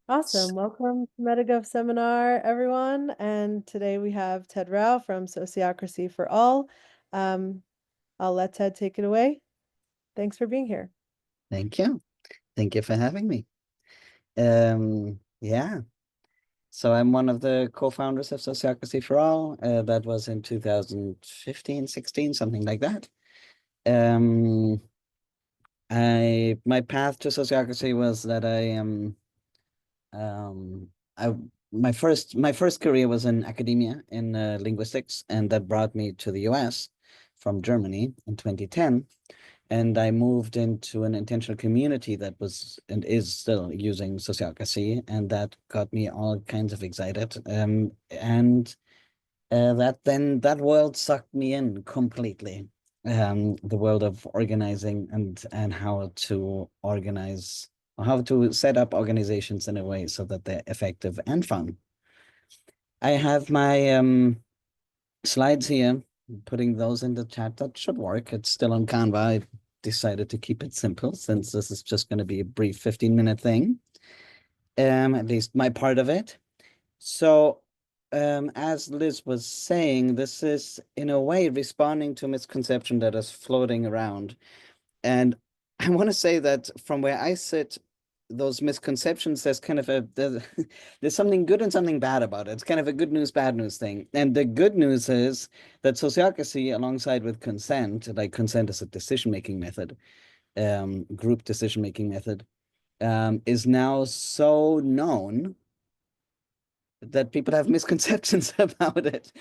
Awesome. Welcome to Metagov Seminar, everyone. And today we have Ted Rao from Sociocracy for All. Um, I'll let Ted take it away. Thanks for being here. Thank you. Thank you for having me. Yeah. So I'm one of the co-founders of Sociocracy for All. That was in 2015, 16, something like that. Um, my path to sociocracy was that um, I my first career was in academia in linguistics, and that brought me to the US from Germany in 2010. And I moved into an intentional community that was and is still using sociocracy, and that got me all kinds of excited. And that world sucked me in completely. The world of organizing and how to organize, how to set up organizations in a way so that they're effective and fun. I have my slides here, putting those in the chat. That should work. It's still on Canva. I decided to keep it simple since this is just going to be a brief 15-minute thing, at least my part of it. So, as Liz was saying, this is in a way responding to a misconception that is floating around. And I want to say that from where I sit, those misconceptions, there's kind of there's something good and something bad about it. It's kind of a good news, bad news thing. And the good news is that sociocracy, alongside with consent, like consent is a decision-making method, group decision-making method, is now so known that people have misconceptions about it.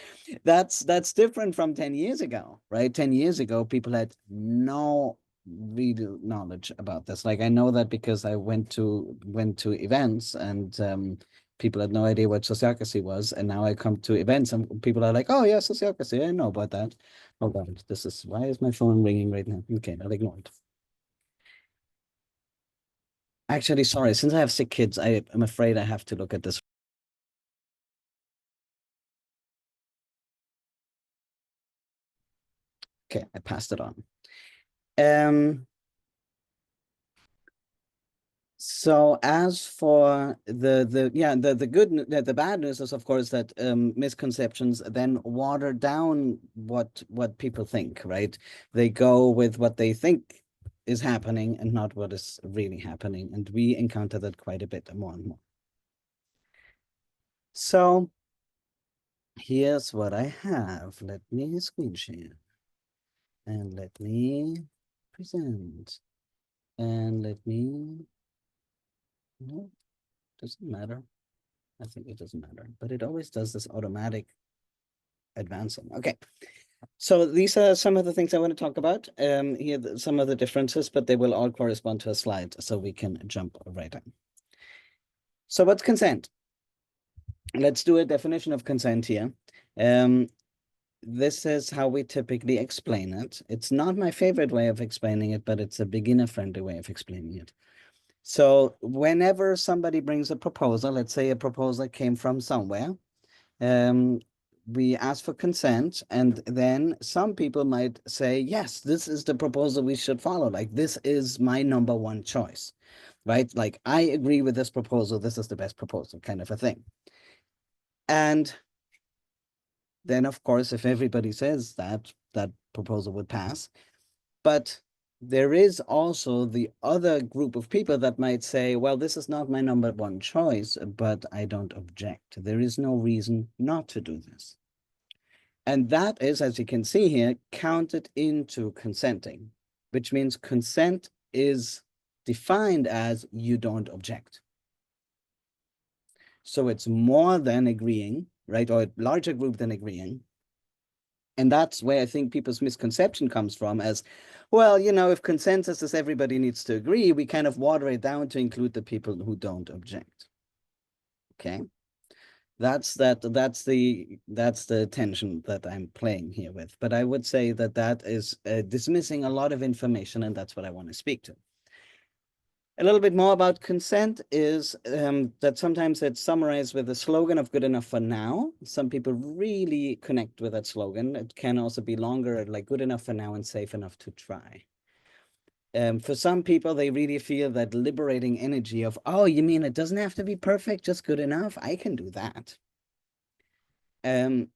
That's different from 10 years ago, right? 10 years ago, people had no real knowledge about this. Like I know that because I went to events and people had no idea what sociocracy was. And now I come to events and people are like, oh yeah, sociocracy, I know about that. Hold on, why is my phone ringing right now? Okay, I'll ignore it. Actually, sorry, since I have sick kids, I'm afraid I have to look at this. Okay, I passed it on. So as for the bad news is of course that misconceptions then water down what people think, right? They go with what they think is happening and not what is really happening, and we encounter that quite a bit more and more. So here's what I have. Let me screen share and let me present and let me. No, doesn't matter. I think it doesn't matter, but it always does this automatic advancing. Okay, so these are some of the things I want to talk about. Here are some of the differences, but they will all correspond to a slide, so we can jump right in. So what's consent? Let's do a definition of consent here. This is how we typically explain it. It's not my favorite way of explaining it, but it's a beginner-friendly way of explaining it. So whenever somebody brings a proposal, let's say a proposal came from somewhere, we ask for consent, and then some people might say, yes, this is the proposal we should follow. Like, this is my number one choice, right? Like, I agree with this proposal. This is the best proposal, kind of a thing. And then, of course, if everybody says that, that proposal would pass. But there is also the other group of people that might say, well, this is not my number one choice, but I don't object. There is no reason not to do this. And that is, as you can see here, counted into consenting, which means consent is defined as you don't object. So it's more than agreeing, right? Or a larger group than agreeing. And that's where I think people's misconception comes from as, well, you know, if consensus is everybody needs to agree, we kind of water it down to include the people who don't object. Okay. That's the tension that I'm playing here with. But I would say that that is dismissing a lot of information, and that's what I want to speak to. A little bit more about consent is that sometimes it's summarized with the slogan of good enough for now. Some people really connect with that slogan. It can also be longer, like good enough for now and safe enough to try. For some people, they really feel that liberating energy of, oh, you mean it doesn't have to be perfect, just good enough? I can do that. Um,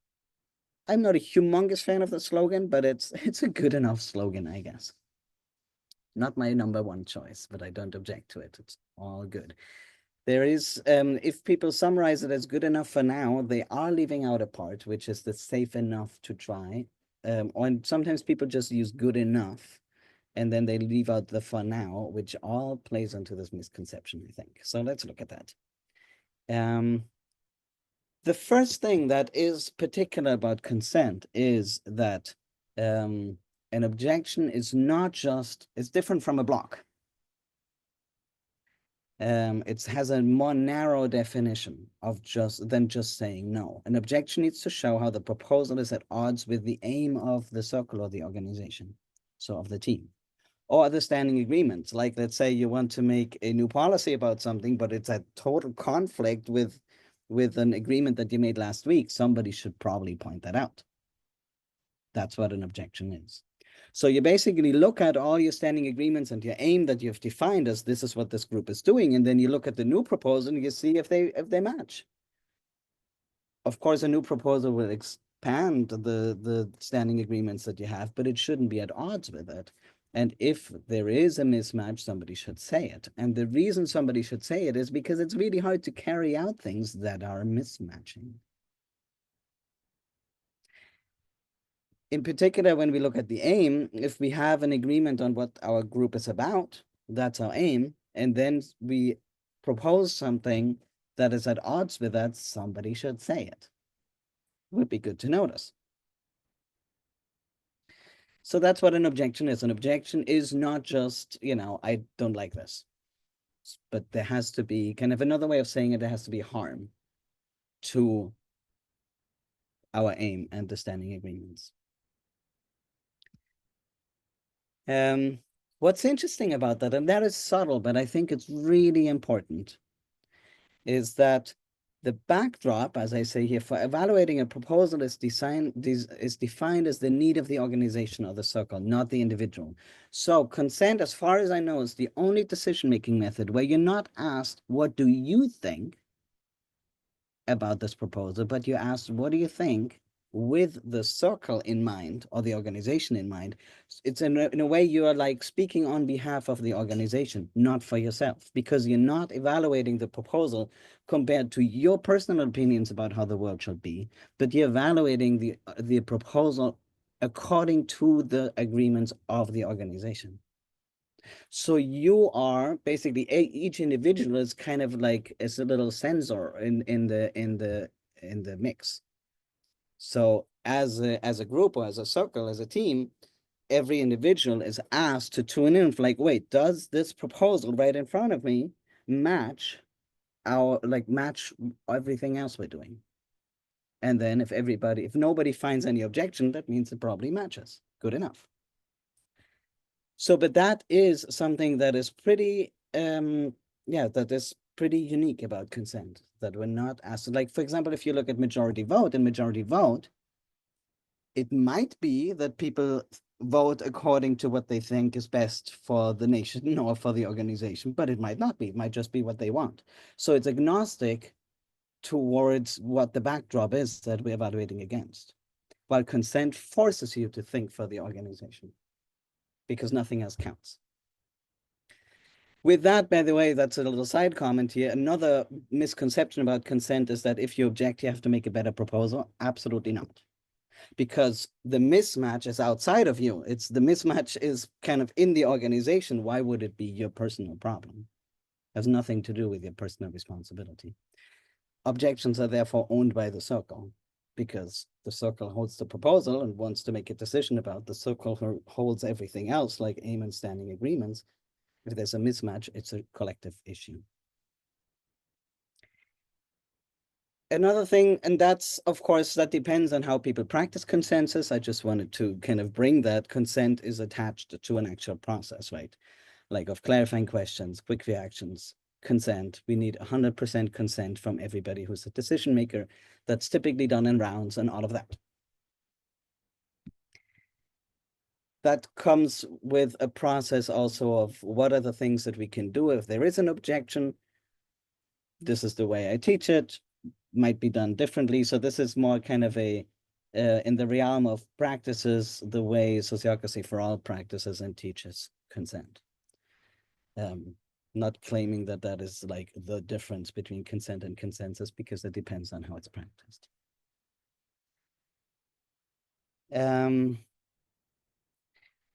I'm not a humongous fan of the slogan, but it's a good enough slogan, I guess. Not my number one choice, but I don't object to it. It's all good. There is, if people summarize it as good enough for now, they are leaving out a part, which is the safe enough to try. Or sometimes people just use good enough and then they leave out the for now, which all plays into this misconception, I think. So let's look at that. The first thing that is particular about consent is that an objection is not just, it's different from a block. It has a more narrow definition of than just saying no. An objection needs to show how the proposal is at odds with the aim of the circle or the organization, so of the team, or other standing agreements. Like, let's say you want to make a new policy about something, but it's a total conflict with an agreement that you made last week. Somebody should probably point that out. That's what an objection is. So you basically look at all your standing agreements and your aim that you've defined as this is what this group is doing, and then you look at the new proposal and you see if they match. Of course, a new proposal will expand the standing agreements that you have, but it shouldn't be at odds with it. And if there is a mismatch, somebody should say it. And the reason somebody should say it is because it's really hard to carry out things that are mismatching. In particular, when we look at the aim, if we have an agreement on what our group is about, that's our aim, and then we propose something that is at odds with that, somebody should say it. Would be good to notice. So that's what an objection is. An objection is not just, I don't like this, but there has to be kind of another way of saying it. There has to be harm to our aim and the standing agreements. What's interesting about that, and that is subtle, but I think it's really important, is that the backdrop, as I say here, for evaluating a proposal is defined as the need of the organization or the circle, not the individual. So consent, as far as I know, is the only decision-making method where you're not asked, what do you think about this proposal, but you asked, what do you think with the circle in mind or the organization in mind? It's in a way you are like speaking on behalf of the organization, not for yourself, because you're not evaluating the proposal compared to your personal opinions about how the world should be, but you're evaluating the proposal according to the agreements of the organization. So you are basically each individual is kind of like as a little sensor in the mix. So as a group or as a circle, as a team, every individual is asked to tune in for like, wait, does this proposal right in front of me match match everything else we're doing? And then if nobody finds any objection, that means it probably matches. Good enough. So, but that is something that is pretty, that is pretty unique about consent, that we're not asked. Like, for example, if you look at majority vote, it might be that people vote according to what they think is best for the nation or for the organization, but it might not be. It might just be what they want. So it's agnostic towards what the backdrop is that we're evaluating against, while consent forces you to think for the organization because nothing else counts. With that, by the way, that's a little side comment here. Another misconception about consent is that if you object, you have to make a better proposal. Absolutely not. Because the mismatch is outside of you. The mismatch is kind of in the organization. Why would it be your personal problem? It has nothing to do with your personal responsibility. Objections are therefore owned by the circle because the circle holds the proposal and wants to make a decision about. The circle holds everything else like aim and standing agreements. If there's a mismatch, it's a collective issue. Another thing, and that's, of course, that depends on how people practice consensus. I just wanted to kind of bring that consent is attached to an actual process, right? Like of clarifying questions, quick reactions, consent. We need 100% consent from everybody who's a decision maker. That's typically done in rounds and all of that. that comes with a process also of what are the things that we can do if there is an objection. This is the way I teach it, might be done differently. So this is more kind of a in the realm of practices, the way Sociocracy for All practices and teaches consent. Not claiming that that is like the difference between consent and consensus, because it depends on how it's practiced.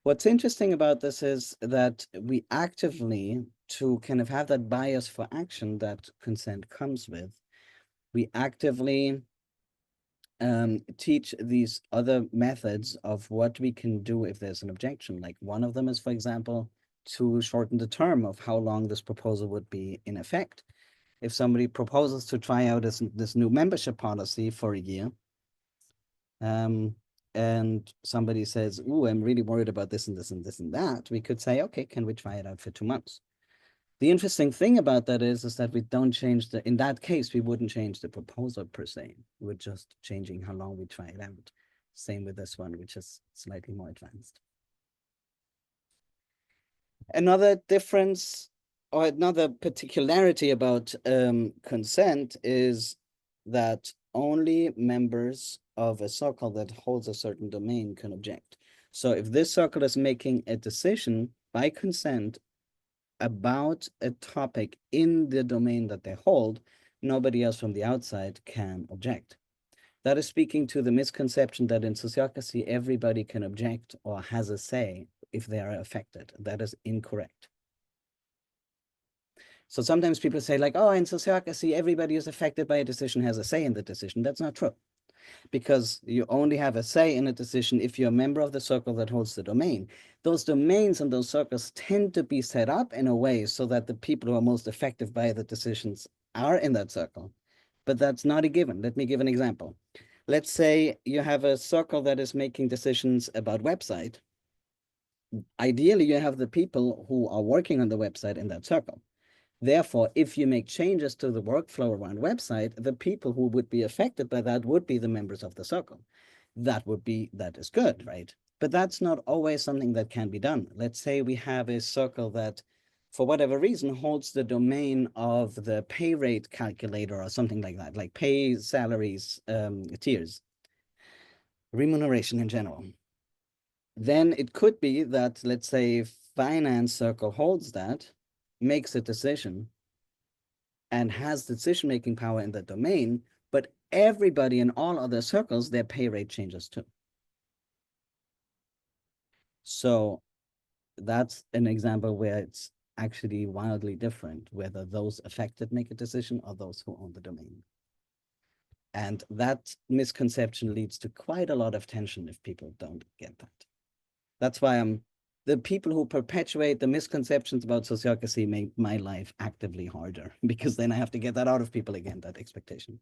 What's interesting about this is that we actively, to kind of have that bias for action that consent comes with, we actively teach these other methods of what we can do if there's an objection. Like one of them is, for example, to shorten the term of how long this proposal would be in effect. If somebody proposes to try out this new membership policy for a year, and somebody says, "Ooh, I'm really worried about this and this and this and that," we could say, "Okay, can we try it out for 2 months?" The interesting thing about that is that we don't change in that case, we wouldn't change the proposal per se. We're just changing how long we try it out. Same with this one, which is slightly more advanced. Another difference or another particularity about consent is that only members of a circle that holds a certain domain can object. So if this circle is making a decision by consent about a topic in the domain that they hold, nobody else from the outside can object. That is speaking to the misconception that in sociocracy, everybody can object or has a say if they are affected. That is incorrect. So sometimes people say like, oh, in sociocracy, everybody who's affected by a decision has a say in the decision. That's not true, because you only have a say in a decision if you're a member of the circle that holds the domain. Those domains and those circles tend to be set up in a way so that the people who are most affected by the decisions are in that circle. But that's not a given. Let me give an example. Let's say you have a circle that is making decisions about website. Ideally, you have the people who are working on the website in that circle. Therefore, if you make changes to the workflow around website, the people who would be affected by that would be the members of the circle. That is good, right? But that's not always something that can be done. Let's say we have a circle that, for whatever reason, holds the domain of the pay rate calculator or something like that, like pay, salaries, tiers, remuneration in general. Then it could be that, let's say, finance circle holds that, makes a decision, and has decision-making power in that domain, but everybody in all other circles, their pay rate changes too. So that's an example where it's actually wildly different, whether those affected make a decision or those who own the domain. And that misconception leads to quite a lot of tension if people don't get that. That's why the people who perpetuate the misconceptions about sociocracy make my life actively harder, because then I have to get that out of people again, that expectation.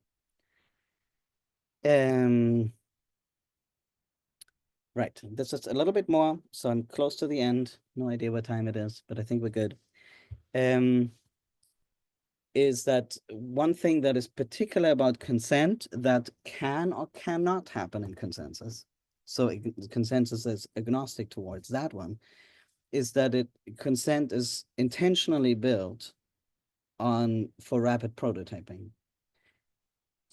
Right, this is a little bit more, so I'm close to the end. No idea what time it is, but I think we're good. Is that one thing that is particular about consent that can or cannot happen in consensus? So consensus is agnostic towards that one, is that consent is intentionally built for rapid prototyping.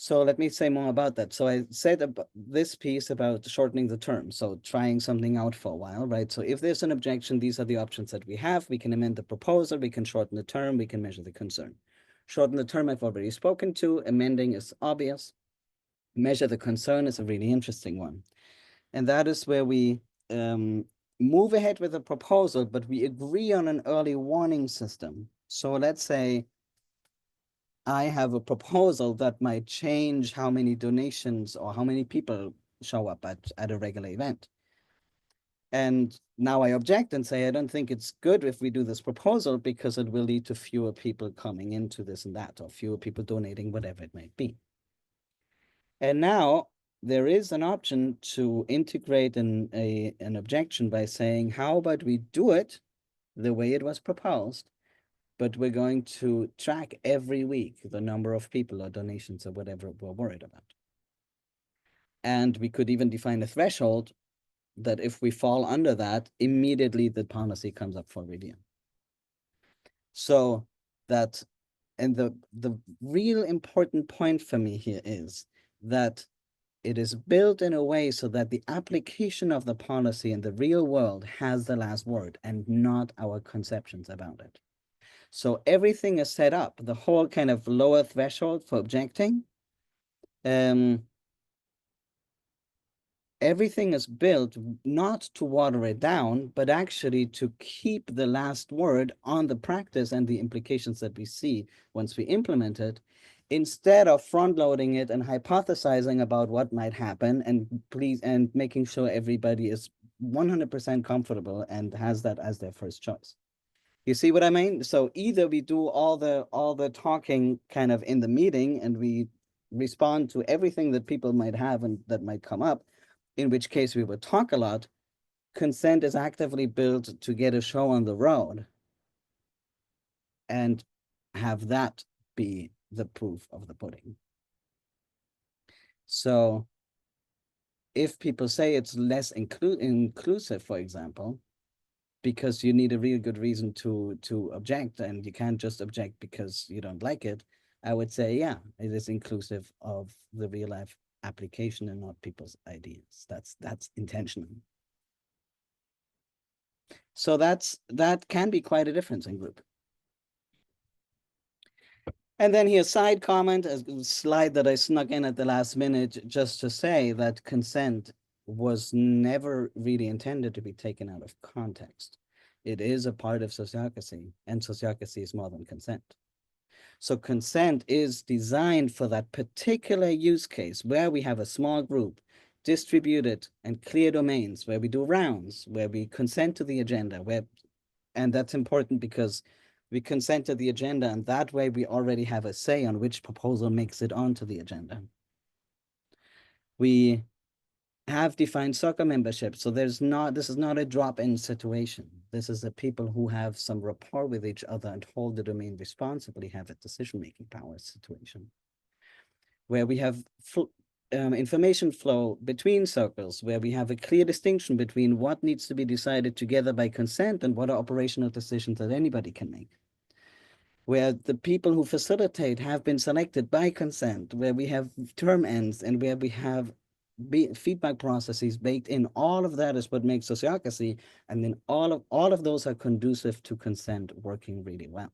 So let me say more about that. So I said about this piece about shortening the term. So trying something out for a while, right? So if there's an objection, these are the options that we have. We can amend the proposal, we can shorten the term, we can measure the concern. Shorten the term I've already spoken to. Amending is obvious. Measure the concern is a really interesting one. And that is where we move ahead with a proposal, but we agree on an early warning system. So let's say I have a proposal that might change how many donations or how many people show up at a regular event. And now I object and say, I don't think it's good if we do this proposal because it will lead to fewer people coming into this and that, or fewer people donating, whatever it might be. And now there is an option to integrate an objection by saying, how about we do it the way it was proposed, but we're going to track every week the number of people or donations or whatever we're worried about. And we could even define a threshold that if we fall under that, immediately the policy comes up for review. So that, and the real important point for me here is that it is built in a way so that the application of the policy in the real world has the last word and not our conceptions about it. So everything is set up, the whole kind of lower threshold for objecting. Everything is built not to water it down, but actually to keep the last word on the practice and the implications that we see once we implement it, instead of front loading it and hypothesizing about what might happen and making sure everybody is 100% comfortable and has that as their first choice. You see what I mean? So either we do all the talking kind of in the meeting and we respond to everything that people might have and that might come up, in which case we would talk a lot. Consent is actively built to get a show on the road and have that be the proof of the pudding. So if people say it's less inclusive, for example, because you need a really good reason to object and you can't just object because you don't like it, I would say, yeah, it is inclusive of the real life application and not people's ideas. That's intentional. So that can be quite a difference in group. And then here, side comment, a slide that I snuck in at the last minute, just to say that consent was never really intended to be taken out of context. It is a part of sociocracy, and sociocracy is more than consent. So consent is designed for that particular use case where we have a small group, distributed and clear domains, where we do rounds, where we consent to the agenda, and that's important because we consent to the agenda, and that way we already have a say on which proposal makes it onto the agenda. We have defined soccer membership, so this is not a drop-in situation. This is the people who have some rapport with each other and hold the domain responsibly have a decision-making power situation. Where we have information flow between circles, where we have a clear distinction between what needs to be decided together by consent and what are operational decisions that anybody can make. Where the people who facilitate have been selected by consent, where we have term ends and where we have feedback processes baked in. All of that is what makes sociocracy, and then all of those are conducive to consent working really well.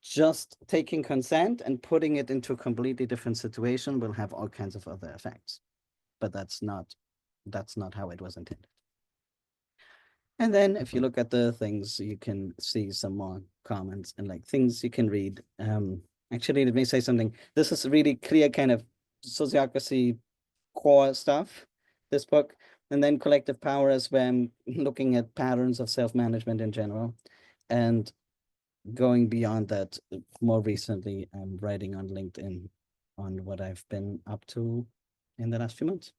Just taking consent and putting it into a completely different situation will have all kinds of other effects, but that's not how it was intended. And then if you look at the things, you can see some more comments and like things you can read. Actually, let me say something. This is really clear kind of sociocracy core stuff, this book. And then collective power is where I'm looking at patterns of self-management in general. And going beyond that, more recently, I'm writing on LinkedIn on what I've been up to in the last few months.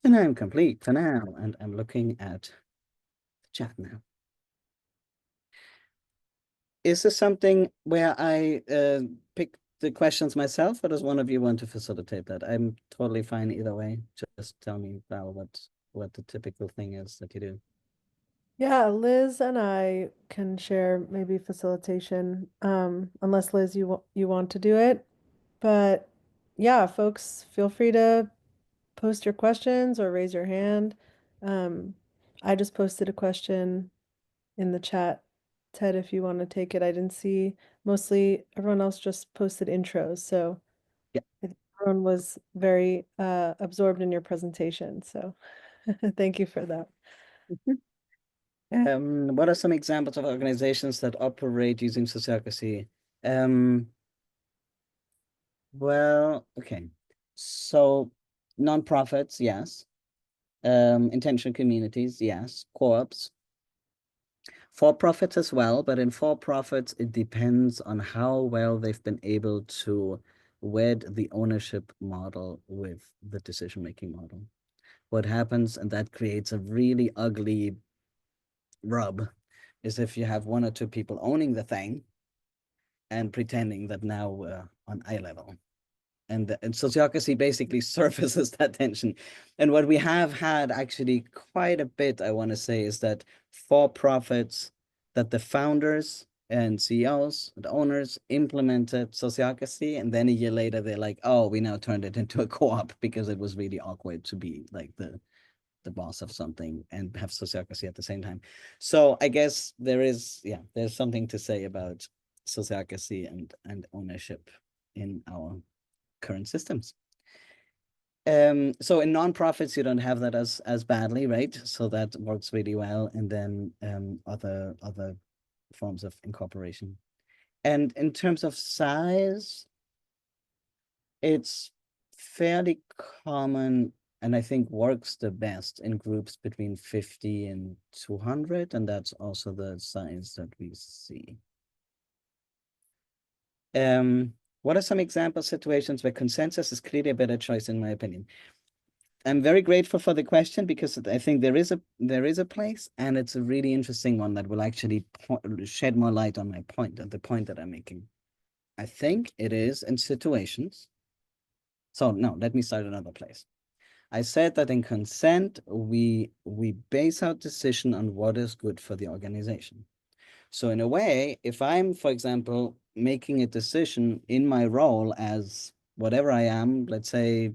And I'm complete for now, and I'm looking at the chat now. Is this something where I pick the questions myself, or does one of you want to facilitate that? I'm totally fine either way. Just tell me, Val, what the typical thing is that you do. Yeah, Liz and I can share maybe facilitation, unless Liz, you want to do it. But yeah, folks, feel free to post your questions or raise your hand. Um, I just posted a question in the chat. Ted, if you want to take it, I didn't see, mostly everyone else just posted intros, so Yeah. I think everyone was very absorbed in your presentation. So thank you for that. What are some examples of organizations that operate using sociocracy? Um, well, okay. So nonprofits, yes. Intentional communities, yes. Co-ops. For-profits as well, but in for-profits, it depends on how well they've been able to wed the ownership model with the decision-making model. What happens, and that creates a really ugly rub, is if you have one or two people owning the thing and pretending that now we're on eye level. and sociocracy basically surfaces that tension. And what we have had actually quite a bit, I want to say, is that for profits, that the founders and CEOs and owners implemented sociocracy, and then a year later they're like, oh, we now turned it into a co-op because it was really awkward to be like the boss of something and have sociocracy at the same time. So I guess there's something to say about sociocracy and ownership in our current systems. So in nonprofits, you don't have that as badly, right? So that works really well. And then other forms of incorporation. And in terms of size, it's fairly common and I think works the best in groups between 50 and 200, and that's also the size that we see. What are some example situations where consensus is clearly a better choice, in my opinion? I'm very grateful for the question because I think there is a place, and it's a really interesting one that will actually shed more light on my point, the point that I'm making. I think it is in situations. So no, let me start another place. I said that in consent, we base our decision on what is good for the organization. So in a way, if I'm, for example, making a decision in my role as whatever I am, let's say,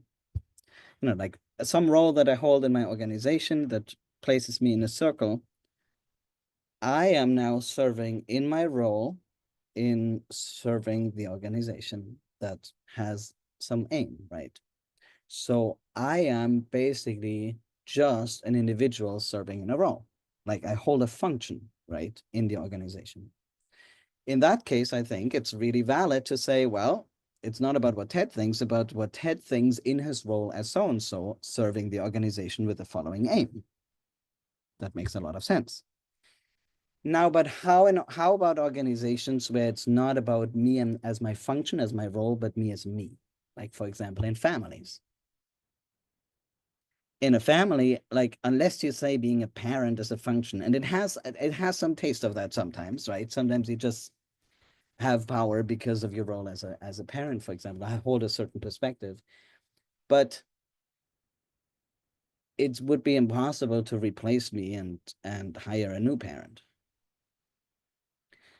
like some role that I hold in my organization that places me in a circle, I am now serving in my role in serving the organization that has some aim, right? So I am basically just an individual serving in a role. Like I hold a function, right, in the organization. In that case, I think it's really valid to say, well, it's not about what Ted thinks, about what Ted thinks in his role as so-and-so serving the organization with the following aim. That makes a lot of sense. Now, but how about organizations where it's not about me and as my function, as my role, but me as me? Like, for example, in families. In a family, like unless you say being a parent is a function, and it has some taste of that sometimes, right? Sometimes you just have power because of your role as a parent, for example. I hold a certain perspective, but it would be impossible to replace me and hire a new parent.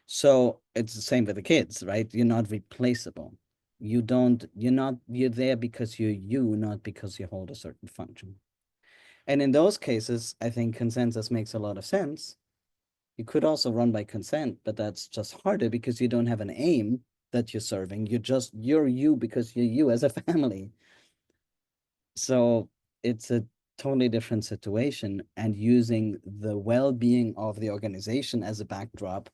So it's the same with the kids, right? You're not replaceable. You're there because you're you, not because you hold a certain function. And in those cases, I think consensus makes a lot of sense. You could also run by consent, but that's just harder because you don't have an aim that you're serving. You're you because you're you as a family. So it's a totally different situation, and using the well-being of the organization as a backdrop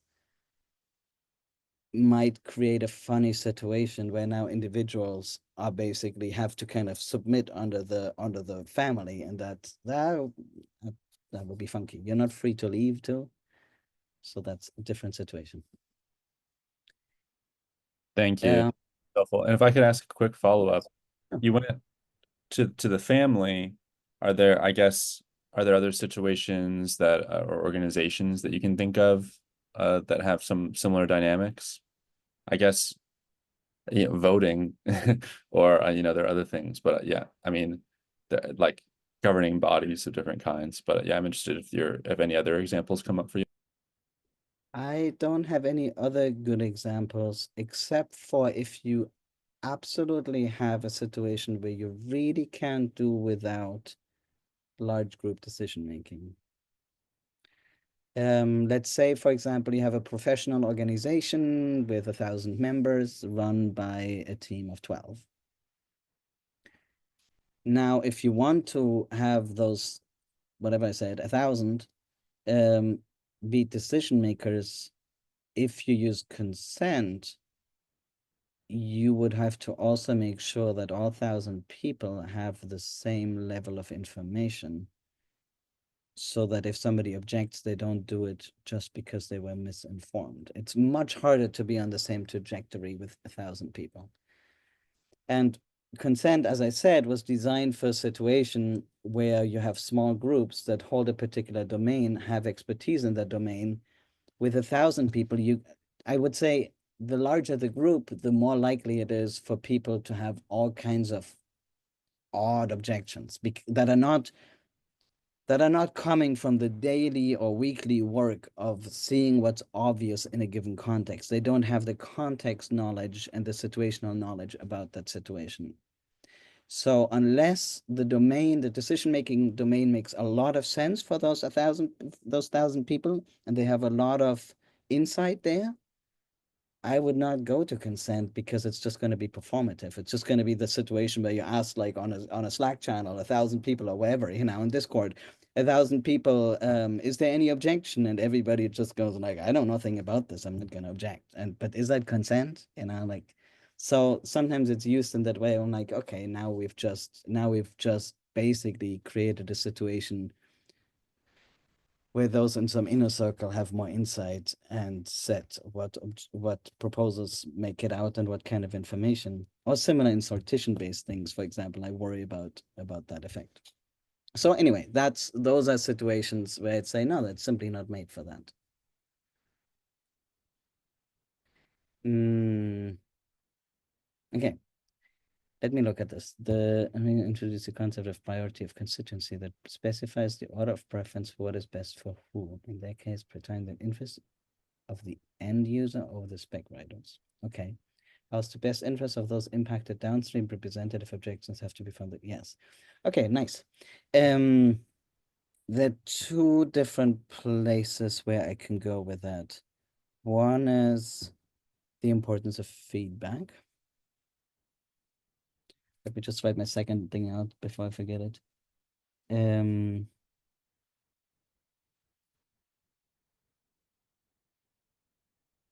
might create a funny situation where now individuals are basically have to kind of submit under the family, and that will be funky. You're not free to leave too. So that's a different situation. Thank you. Helpful. And if I could ask a quick follow-up, Sure. you went to the family. Are there other situations that or organizations that you can think of that have some similar dynamics? I guess, voting or there are other things, but yeah, I mean, like governing bodies of different kinds. But yeah, I'm interested if any other examples come up for you. I don't have any other good examples except for if you absolutely have a situation where you really can't do without large group decision making. Let's say, for example, you have a professional organization with 1,000 members run by a team of 12. Now, if you want to have those, whatever I said, 1,000 be decision makers, if you use consent, you would have to also make sure that all 1,000 people have the same level of information, so that if somebody objects, they don't do it just because they were misinformed. It's much harder to be on the same trajectory with 1,000 people. And consent, as I said, was designed for a situation where you have small groups that hold a particular domain, have expertise in that domain. With 1,000 people, I would say the larger the group, the more likely it is for people to have all kinds of odd objections that are not coming from the daily or weekly work of seeing what's obvious in a given context. They don't have the context knowledge and the situational knowledge about that situation. So unless the decision-making domain makes a lot of sense for those 1,000 people, and they have a lot of insight there, I would not go to consent because it's just going to be performative. It's just going to be the situation where you ask, like on a Slack channel, 1,000 people or wherever, in Discord, 1,000 people, is there any objection? And everybody just goes like, I know nothing about this. I'm not going to object. But is that consent? So sometimes it's used in that way. I'm like, okay, now we've just basically created a situation where those in some inner circle have more insight and set what proposals make it out and what kind of information, or similar in sortition-based things, for example. I worry about that effect. So anyway, those are situations where I'd say, no, that's simply not made for that. Okay. Let me look at this. I'm going to introduce the concept of priority of constituency that specifies the order of preference for what is best for who. In that case, prioritizing the interest of the end user over the spec writers. Okay. How's the best interest of those impacted downstream representative objections have to be found? Yes. Okay, nice. There are two different places where I can go with that. One is the importance of feedback. Let me just write my second thing out before I forget it.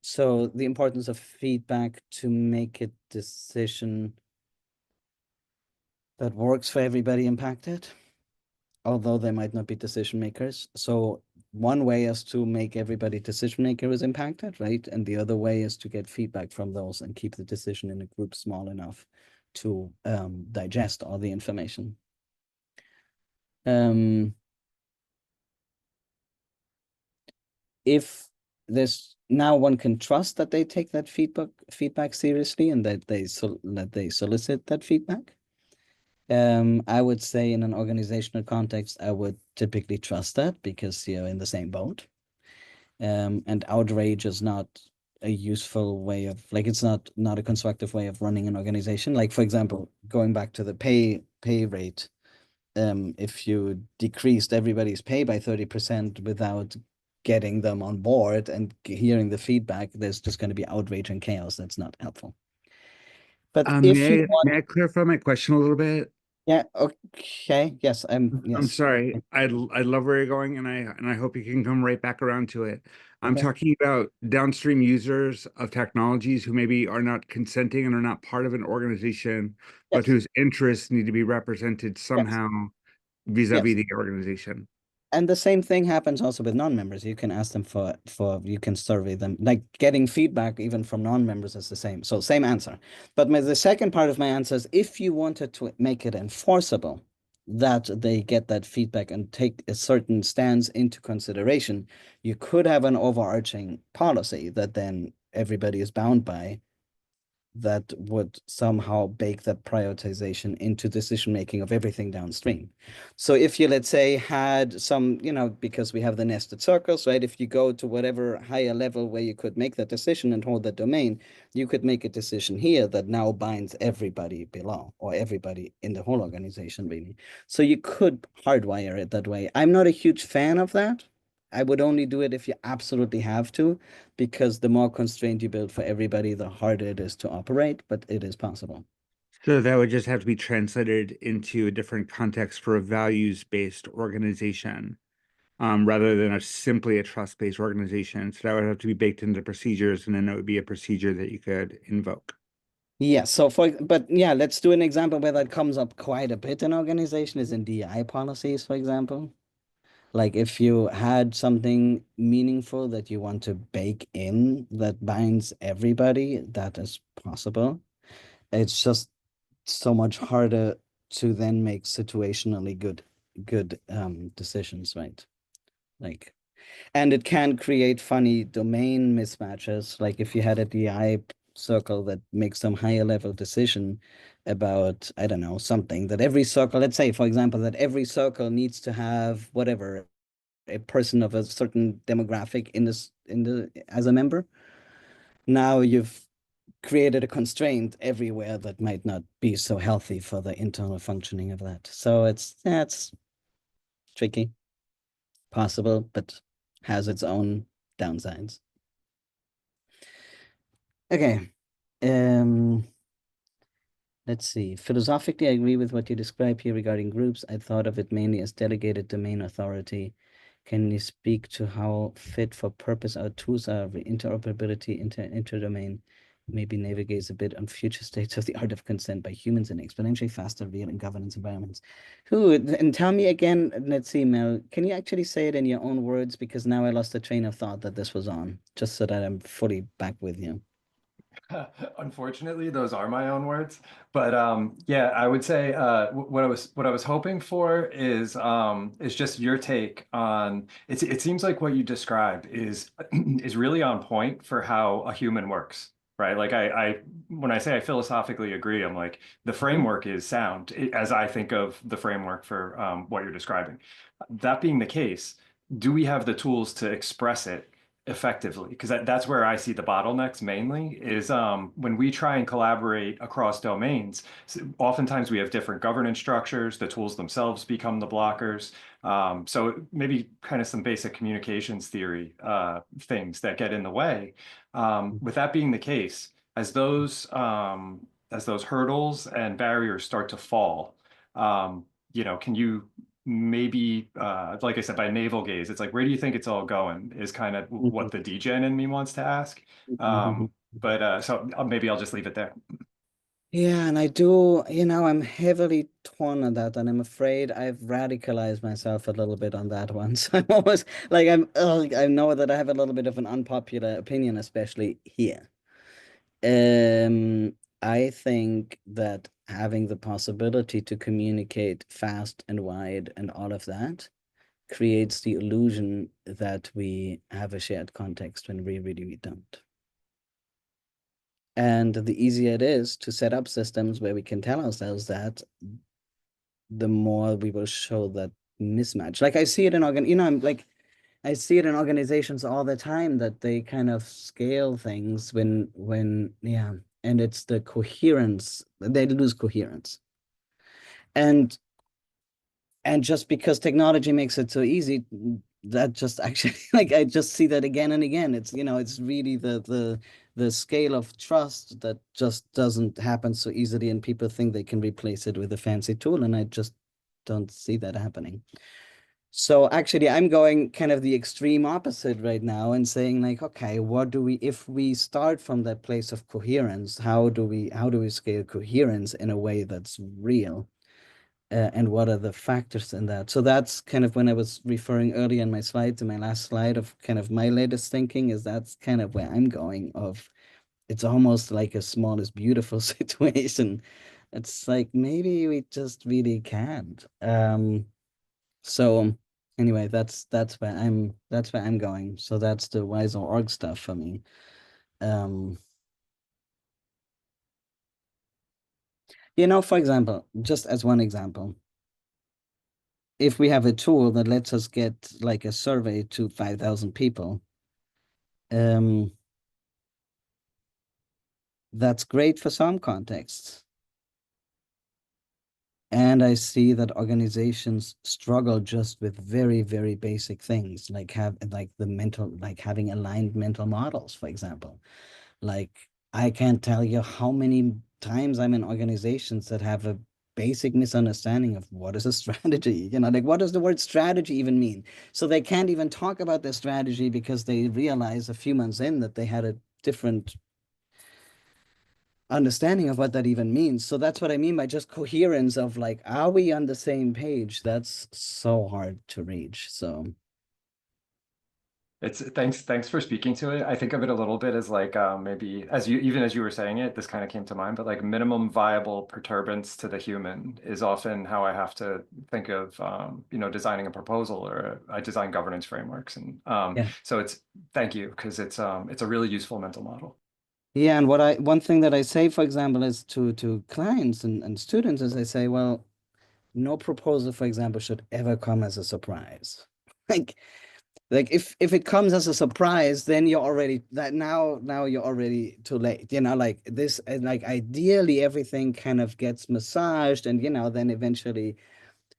So the importance of feedback to make a decision that works for everybody impacted, although they might not be decision makers. So one way is to make everybody decision maker is impacted, right? And the other way is to get feedback from those and keep the decision in a group small enough to digest all the information. If there's now one can trust that they take that feedback seriously and that they solicit that feedback. I would say in an organizational context, I would typically trust that because you're in the same boat. And outrage is not a useful way of, like, it's not a constructive way of running an organization. Like, for example, going back to the pay rate, if you decreased everybody's pay by 30% without getting them on board and hearing the feedback, there's just going to be outrage and chaos. That's not helpful. But if you May I clarify my question a little bit? yeah, okay, yes, I'm yes. sorry. I love where you're going, and I hope you can come right back around to it. I'm Okay. talking about downstream users of technologies who maybe are not consenting and are not part of an organization, but Yes, whose interests need to be represented yes, somehow yes. vis-a-vis the organization. And the same thing happens also with non-members. You can ask them you can survey them. Like getting feedback even from non-members is the same. So same answer. But the second part of my answer is if you wanted to make it enforceable that they get that feedback and take a certain stance into consideration, you could have an overarching policy that then everybody is bound by, that would somehow bake that prioritization into decision making of everything downstream. So if you, let's say, had some, because we have the nested circles, right? If you go to whatever higher level where you could make that decision and hold that domain, you could make a decision here that now binds everybody below or everybody in the whole organization, really. So you could hardwire it that way. I'm not a huge fan of that. I would only do it if you absolutely have to, because the more constraint you build for everybody, the harder it is to operate, but it is possible. So that would just have to be translated into a different context for a values-based organization, rather than simply a trust-based organization. So that would have to be baked into procedures, and then it would be a procedure that you could invoke. Yeah, but yeah, let's do an example where that comes up quite a bit in organization is in DI policies, for example. Like if you had something meaningful that you want to bake in that binds everybody, that is possible. It's just so much harder to then make situationally good decisions, right? Like And it can create funny domain mismatches. Like if you had a DI circle that makes some higher level decision about, I don't know, something that every circle, let's say, for example, that every circle needs to have whatever, a person of a certain demographic in this as a member. Now you've created a constraint everywhere that might not be so healthy for the internal functioning of that. So it's tricky, possible, but has its own downsides. Okay. Let's see. Philosophically, I agree with what you describe here regarding groups. I thought of it mainly as delegated domain authority. Can you speak to how fit for purpose our tools are, interoperability, interdomain, maybe navigates a bit on future states of the art of consent by humans in exponentially faster real and governance environments? And tell me again, let's see, Mel, can you actually say it in your own words? Because now I lost the train of thought that this was on, just so that I'm fully back with you. Unfortunately, those are my own words. But yeah, I would say what I was hoping for is just your take on it seems like what you described is is really on point for how a human works, right? Like I when I say I philosophically agree, I'm like the framework is sound as I think of the framework for what you're describing. That being the case, do we have the tools to express it effectively? Because that's where I see the bottlenecks mainly is when we try and collaborate across domains. Oftentimes we have different governance structures. The tools themselves become the blockers. So maybe kind of some basic communications theory things that get in the way. With that being the case, as those hurdles and barriers start to fall, can you maybe like I said, by navel gaze, it's like, where do you think it's all going is kind of what the degen in me wants to ask. But so maybe I'll just leave it there. Yeah, and I do, I'm heavily torn on that, and I'm afraid I've radicalized myself a little bit on that one. So I'm almost like I know that I have a little bit of an unpopular opinion, especially here. I think that having the possibility to communicate fast and wide and all of that creates the illusion that we have a shared context when we don't. And the easier it is to set up systems where we can tell ourselves that, the more we will show that mismatch. Like I see it in I see it in organizations all the time that they kind of scale things yeah, and it's the coherence, they lose coherence. And just because technology makes it so easy, that just actually like I just see that again and again. It's it's really the scale of trust that just doesn't happen so easily, and people think they can replace it with a fancy tool, and I just don't see that happening. So actually, I'm going kind of the extreme opposite right now and saying like, okay, if we start from that place of coherence, how do we scale coherence in a way that's real? And what are the factors in that? So that's kind of when I was referring earlier in my slides, in my last slide of kind of my latest thinking is that's kind of where I'm going of, it's almost like a small is beautiful situation. It's like, maybe we just really can't. So anyway, that's where I'm going. So that's the wiser org stuff for me. For example, just as one example, if we have a tool that lets us get like a survey to 5,000 people, that's great for some contexts. And I see that organizations struggle just with very, very basic things, like having aligned mental models, for example. Like I can't tell you how many times I'm in organizations that have a basic misunderstanding of what is a strategy, like what does the word strategy even mean? So they can't even talk about their strategy because they realize a few months in that they had a different understanding of what that even means. So that's what I mean by just coherence of like, are we on the same page? That's so hard to reach. So It's thanks for speaking to it. I think of it a little bit as like maybe as you were saying it, this kind of came to mind, but like minimum viable perturbance to the human is often how I have to think of designing a proposal, or I design governance frameworks. And Yeah. so it's thank you, because it's a really useful mental model. Yeah, and one thing that I say, for example, is to clients and students is I say, well, no proposal, for example, should ever come as a surprise. Like if it comes as a surprise, then you're already that now you're already too late. Like this, like ideally everything kind of gets massaged, and then eventually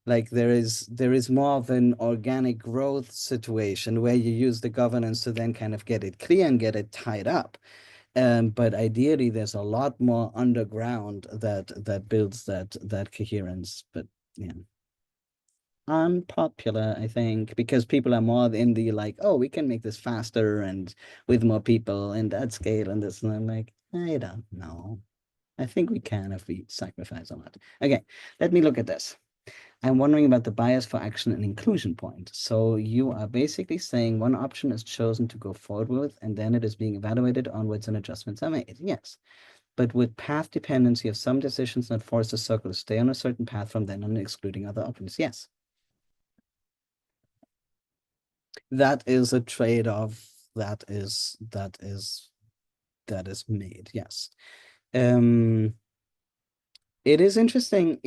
like there is more of an organic growth situation where you use the governance to then kind of get it clear and get it tied up. But ideally, there's a lot more underground that builds that coherence. But yeah, unpopular, I think, because people are more in the like, oh, we can make this faster and with more people and at scale and this. And I'm like, I don't know. I think we can if we sacrifice a lot. Okay, let me look at this. I'm wondering about the bias for action and inclusion point. So you are basically saying one option is chosen to go forward with, and then it is being evaluated onwards and adjustments are made. Yes. But with path dependency of some decisions not force the circle to stay on a certain path from then on, excluding other options. Yes. That is a trade-off that is made. Yes. It is interesting,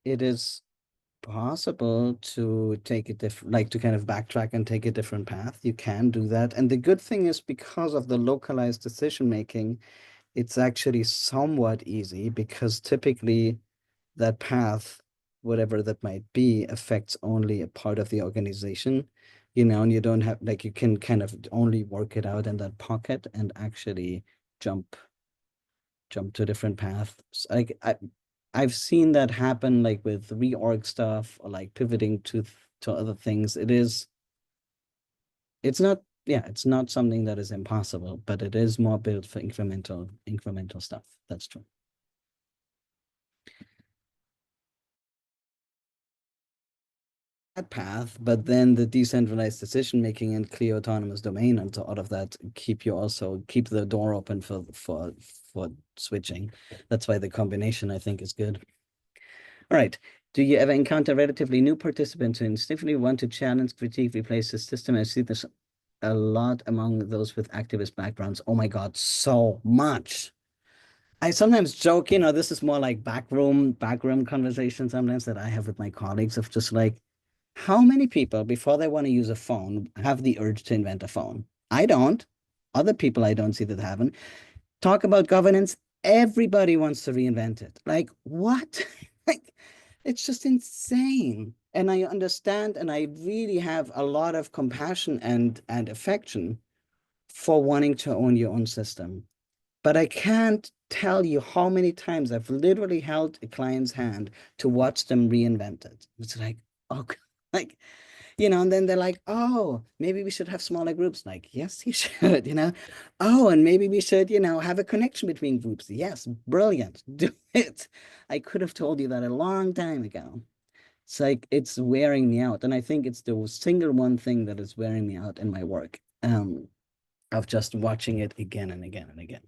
it is possible to take a different, like to kind of backtrack and take a different path. You can do that. And the good thing is because of the localized decision making, it's actually somewhat easy because typically that path, whatever that might be, affects only a part of the organization, and you don't have like you can kind of only work it out in that pocket and actually jump to a different path. Like I've seen that happen like with reorg stuff or like pivoting to other things. It's not something that is impossible, but it is more built for incremental stuff. That's true. That path, but then the decentralized decision making and clear autonomous domain and all of that keep the door open for switching. That's why the combination I think is good. All right. Do you ever encounter relatively new participants who instinctively want to challenge, critique, replace the system? I see this a lot among those with activist backgrounds. Oh my God, so much. I sometimes joke, this is more like backroom conversation sometimes that I have with my colleagues of just like, how many people before they want to use a phone have the urge to invent a phone? I don't. Other people I don't see that haven't. Talk about governance. Everybody wants to reinvent it. Like what? Like it's just insane. And I understand, and I really have a lot of compassion and affection for wanting to own your own system. But I can't tell you how many times I've literally held a client's hand to watch them reinvent it. It's like, oh, like, and then they're like, oh, maybe we should have smaller groups. Like, yes, you should, Oh, and maybe we should, have a connection between groups. Yes, brilliant. Do it. I could have told you that a long time ago. It's like, it's wearing me out. And I think it's the single one thing that is wearing me out in my work, of just watching it again and again and again.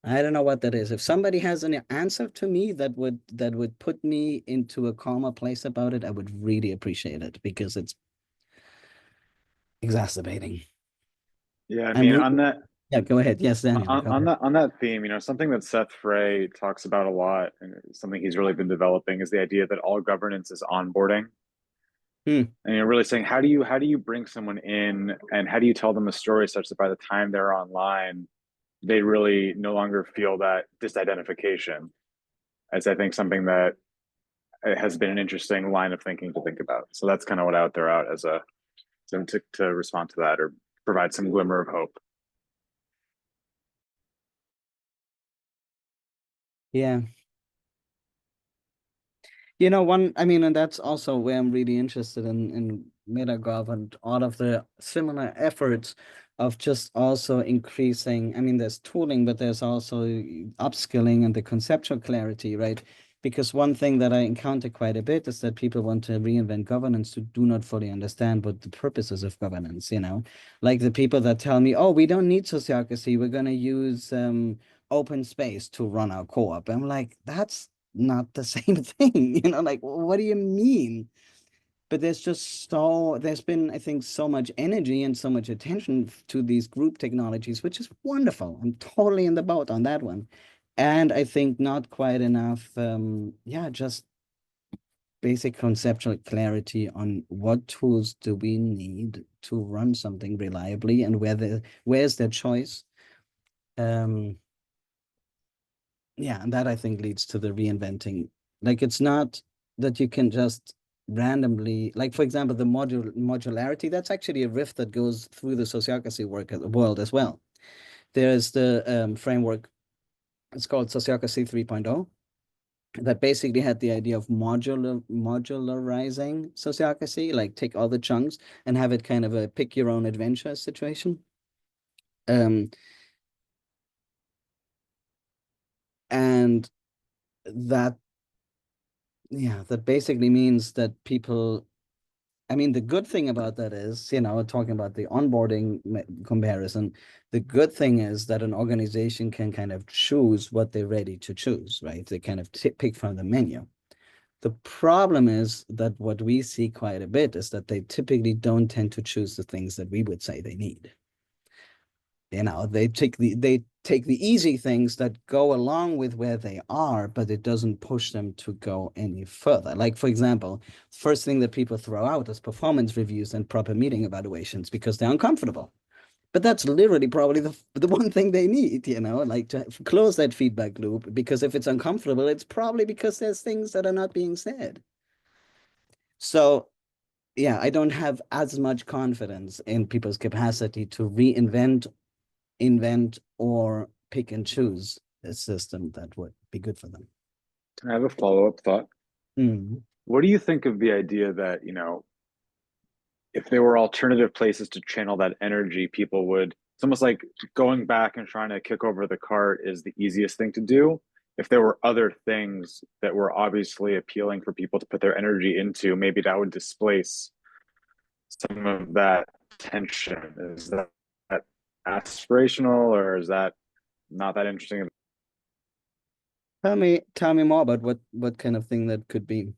I don't know what that is. If somebody has an answer to me that would put me into a calmer place about it, I would really appreciate it because it's exacerbating. Yeah, I mean, on that Yeah, go ahead. Yes, Daniel. on that theme, something that Seth Frey talks about a lot, and something he's really been developing, is the idea that all governance is onboarding. And you're really saying, how do you bring someone in, and how do you tell them a story such that by the time they're online, they really no longer feel that disidentification? As I think something that has been an interesting line of thinking to think about. So that's kind of what I would throw out as to respond to that or provide some glimmer of hope. Yeah. And that's also where I'm really interested in Metagov and all of the similar efforts of just also increasing. There's tooling, but there's also upskilling and the conceptual clarity, right? Because one thing that I encounter quite a bit is that people want to reinvent governance who do not fully understand what the purposes of governance, like the people that tell me, oh, we don't need sociocracy, we're going to use open space to run our co-op. I'm like, that's not the same thing, like, what do you mean? But there's been, I think, so much energy and so much attention to these group technologies, which is wonderful. I'm totally in the boat on that one. And I think not quite enough, just basic conceptual clarity on what tools do we need to run something reliably and where's their choice. And that I think leads to the reinventing. Like, it's not that you can just randomly, like, for example, the modularity, that's actually a riff that goes through the sociocracy world as well. There's the framework, it's called Sociocracy 3.0, that basically had the idea of modularizing sociocracy, like take all the chunks and have it kind of a pick your own adventure situation. And that basically means that people, I mean, the good thing about that is, talking about the onboarding comparison, the good thing is that an organization can kind of choose what they're ready to choose, right? They kind of pick from the menu. The problem is that what we see quite a bit is that they typically don't tend to choose the things that we would say they need. They take the easy things that go along with where they are, but it doesn't push them to go any further. Like, for example, first thing that people throw out is performance reviews and proper meeting evaluations because they're uncomfortable. But that's literally probably the one thing they need, like to close that feedback loop, because if it's uncomfortable, it's probably because there's things that are not being said. So yeah, I don't have as much confidence in people's capacity to reinvent, invent, or pick and choose a system that would be good for them. Can I have a follow-up thought? What do you think of the idea that, if there were alternative places to channel that energy, people would, it's almost like going back and trying to kick over the cart is the easiest thing to do. If there were other things that were obviously appealing for people to put their energy into, maybe that would displace some of that tension. Is that aspirational, or is that not that interesting? Tell me more about what kind of thing that could be.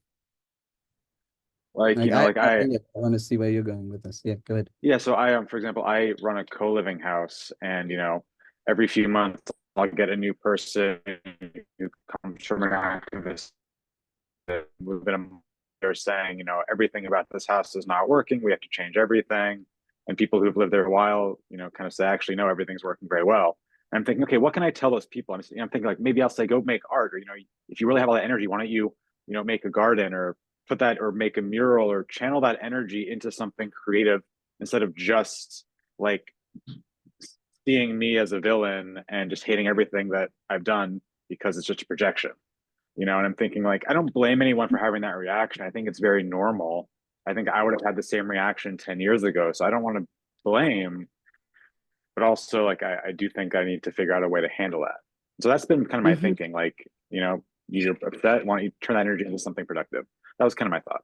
Like, I want to see where you're going with this. Yeah, go ahead. Yeah, so for example, I run a co-living house, and every few months I'll get a new person who comes from an activist movement. They're saying, everything about this house is not working. We have to change everything. And people who've lived there a while, kind of say, actually, no, everything's working very well. And I'm thinking, okay, what can I tell those people? I'm thinking, like, maybe I'll say, go make art, or if you really have all that energy, why don't you, make a garden, or put that, or make a mural, or channel that energy into something creative, instead of just like seeing me as a villain and just hating everything that I've done because it's just a projection. And I'm thinking, like, I don't blame anyone for having that reaction. I think it's very normal. I think I would have had the same reaction 10 years ago. So I don't want to blame, but also, like, I do think I need to figure out a way to handle that. So that's been kind of my thinking, like, you're upset, why don't you turn that energy into something productive? That was kind of my thought.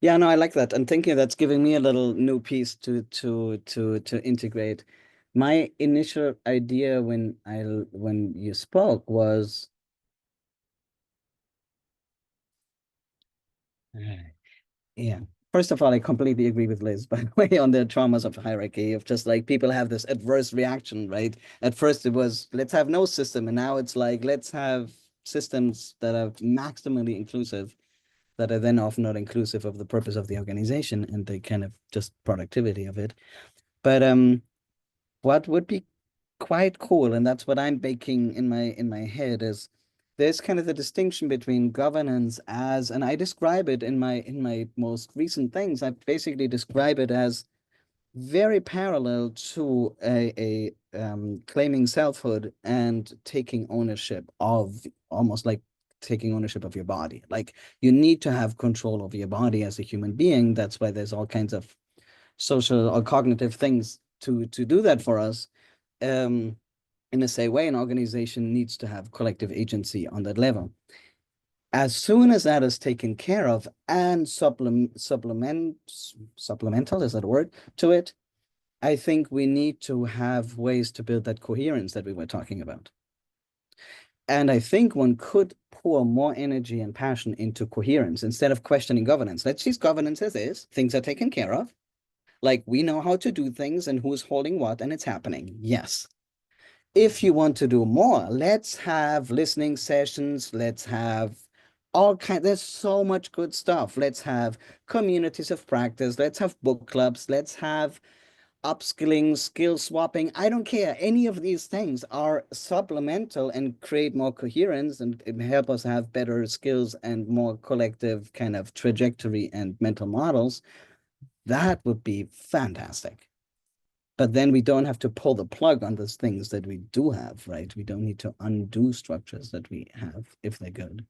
Yeah, no, I like that. And thinking that's giving me a little new piece to integrate. My initial idea when you spoke was, yeah. First of all, I completely agree with Liz, by the way, on the traumas of hierarchy, of just like people have this adverse reaction, right? At first it was, let's have no system. And now it's like, let's have systems that are maximally inclusive, that are then often not inclusive of the purpose of the organization and the kind of just productivity of it. But what would be quite cool, and that's what I'm baking in my head, is there's kind of the distinction between governance as, and I describe it in my most recent things, I basically describe it as very parallel to a claiming selfhood and taking ownership of, almost like taking ownership of your body. Like, you need to have control over your body as a human being. That's why there's all kinds of social or cognitive things to do that for us. In the same way, an organization needs to have collective agency on that level. As soon as that is taken care of and supplemental, is that a word, to it, I think we need to have ways to build that coherence that we were talking about. And I think one could pour more energy and passion into coherence instead of questioning governance. Let's use governance as is, things are taken care of. Like we know how to do things and who's holding what and it's happening. Yes. If you want to do more, let's have listening sessions. Let's have all kinds. There's so much good stuff. Let's have communities of practice. Let's have book clubs. Let's have upskilling, skill swapping. I don't care. Any of these things are supplemental and create more coherence and help us have better skills and more collective kind of trajectory and mental models. That would be fantastic. But then we don't have to pull the plug on those things that we do have, right? We don't need to undo structures that we have if they're good.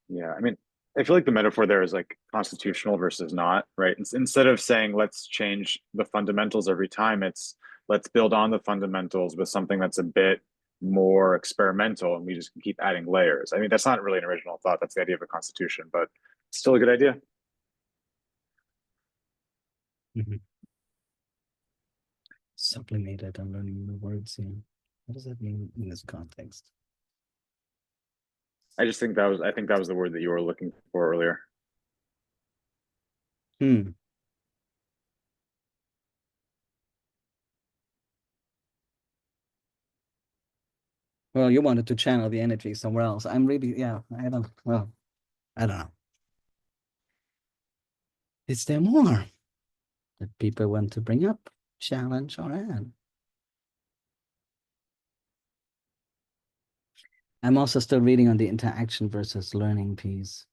Yeah, I mean, I feel like the metaphor there is like constitutional versus not, right? Instead of saying let's change the fundamentals every time, it's let's build on the fundamentals with something that's a bit more experimental and we just keep adding layers. I mean, that's not really an original thought. That's the idea of a constitution, but it's still a good idea. Mm-hmm. Sublimated, I'm learning the words here. What does that mean in this context? I think that was the word that you were looking for earlier. Well, you wanted to channel the energy somewhere else. I'm really, yeah, I don't know. Is there more that people want to bring up, challenge, or add? I'm also still reading on the interaction versus learning piece.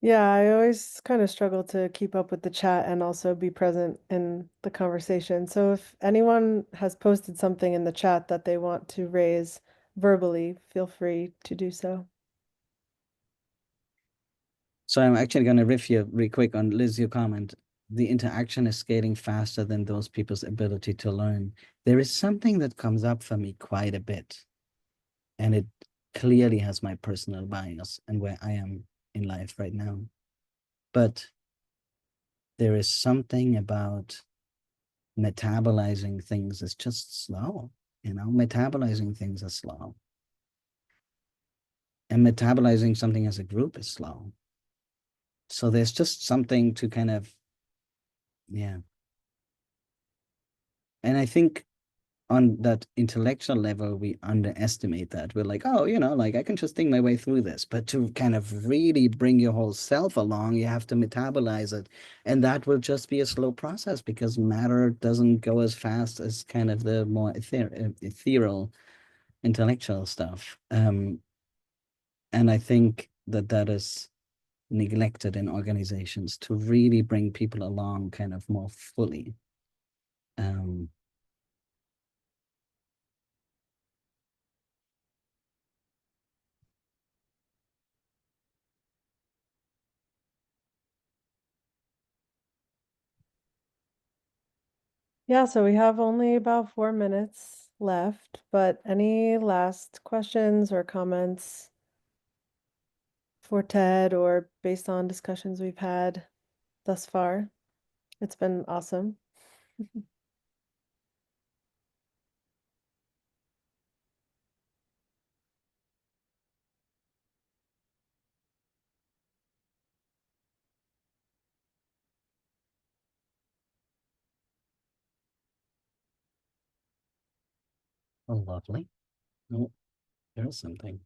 Yeah, I always kind of struggle to keep up with the chat and also be present in the conversation. So if anyone has posted something in the chat that they want to raise verbally, feel free to do so. So I'm actually going to riff you real quick on Liz, your comment. The interaction is scaling faster than those people's ability to learn. There is something that comes up for me quite a bit, and it clearly has my personal bias and where I am in life right now. But there is something about metabolizing things is just slow, metabolizing things are slow. And metabolizing something as a group is slow. So there's just something to kind of, yeah. And I think on that intellectual level, we underestimate that. We're like, oh, like I can just think my way through this. But to kind of really bring your whole self along, you have to metabolize it. And that will just be a slow process because matter doesn't go as fast as kind of the more ethereal intellectual stuff. And I think that is neglected in organizations to really bring people along kind of more fully. Yeah, so we have only about 4 minutes left, but any last questions or comments for Ted or based on discussions we've had thus far? It's been awesome. Oh, lovely. Oh, there's something.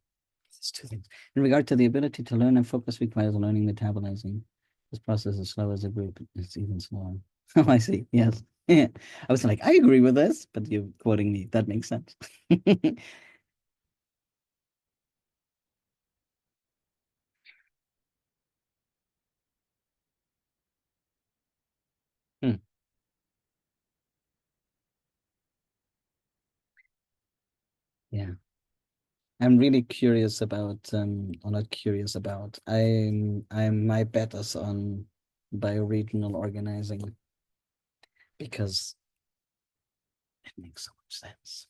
There's two things. In regard to the ability to learn and focus requires learning metabolizing. This process is slow as a group. It's even slower. Oh, I see. Yes. Yeah. I was like, I agree with this, but you're quoting me. That makes sense. Hmm. Yeah. I'm really curious about, or not curious about, my bet is on bioregional organizing because it makes so much sense.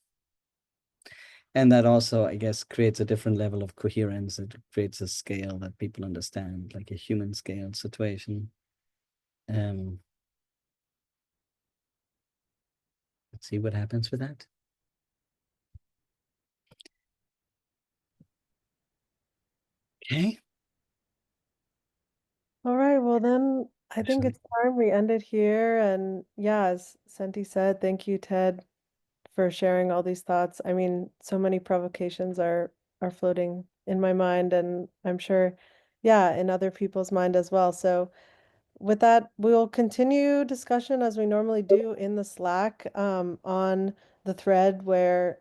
And that also, I guess, creates a different level of coherence. It creates a scale that people understand, like a human scale situation. Let's see what happens with that. Okay. All right, well then I think Actually- it's time we end it here. And yeah, as Senti said, thank you, Ted, for sharing all these thoughts. I mean, so many provocations are floating in my mind, and I'm sure, yeah, in other people's mind as well. So with that, we'll continue discussion as we normally do in the Slack on the thread where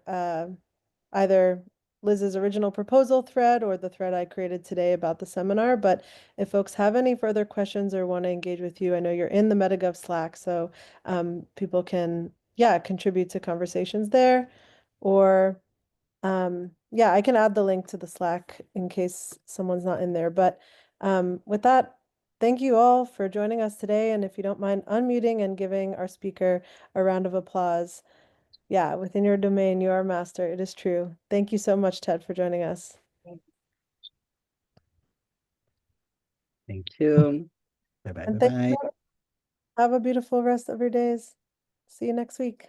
either Liz's original proposal thread or the thread I created today about the seminar. But if folks have any further questions or want to engage with you, I know you're in the Metagov Slack, so people can, yeah, contribute to conversations there. Or, yeah, I can add the link to the Slack in case someone's not in there. But with that, thank you all for joining us today. And if you don't mind unmuting and giving our speaker a round of applause. Yeah, within your domain, you are a master. It is true. Thank you so much, Ted, for joining us. Thank you. Bye bye. And Bye thank bye. you. Have a beautiful rest of your days. See you next week.